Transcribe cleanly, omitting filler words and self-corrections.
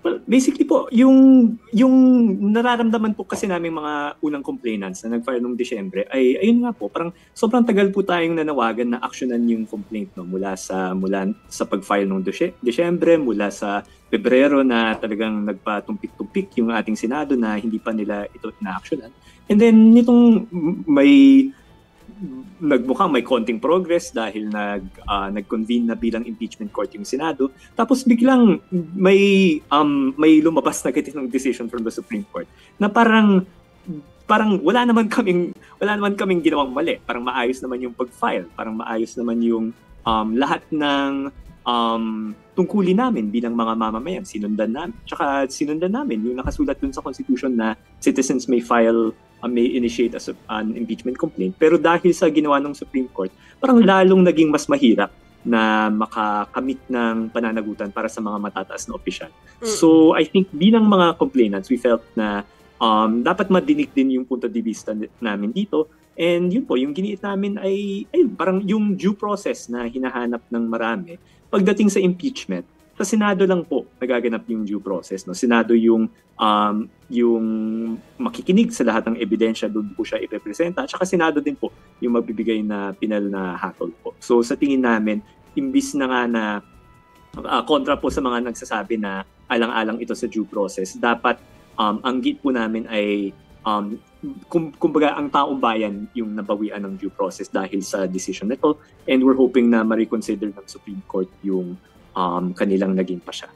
Well, basically po, yung nararamdaman po kasi namin mga unang complainants na nag-file noong Disyembre ay ayun nga po, parang sobrang tagal po tayong nanawagan na aksyonan yung complaint no mula sa pag-file noong Disyembre, mula sa Pebrero na talagang nagpatumpik-tumpik yung ating Senado na hindi pa nila ito na-aksyonan. And then nitong nagmukhang may konting progress dahil nag-convene na bilang impeachment court yung Senado. Tapos biglang may lumabas na ng decision from the Supreme Court na parang wala naman kaming ginawang mali. Parang maayos naman yung pag-file, parang maayos naman yung lahat ng tungkulin namin bilang mga mamamayan, sinundan namin. Tsaka sinundan namin yung nakasulat dun sa Constitution na citizens may initiate an impeachment complaint. Pero dahil sa ginawa ng Supreme Court, parang lalong naging mas mahirap na makakamit ng pananagutan para sa mga matataas na opisyal. So I think bilang mga complainants, we felt na dapat madinig din yung punto de vista namin dito. And yun po, yung giniit namin ay parang yung due process na hinahanap ng marami. Pagdating sa impeachment, sa Senado lang po nagaganap yung due process. No? Senado yung makikinig sa lahat ng ebidensya, doon po siya irepresenta. At saka Senado din po yung magbibigay na pinal na hatol po. So sa tingin namin, imbis na nga na kontra po sa mga nagsasabi na alang-alang ito sa due process, dapat ang git po namin ay kumbaga ang taong bayan yung nabawian ng due process dahil sa decision nito, and we're hoping na ma-reconsider ng Supreme Court yung kanilang naging pasya.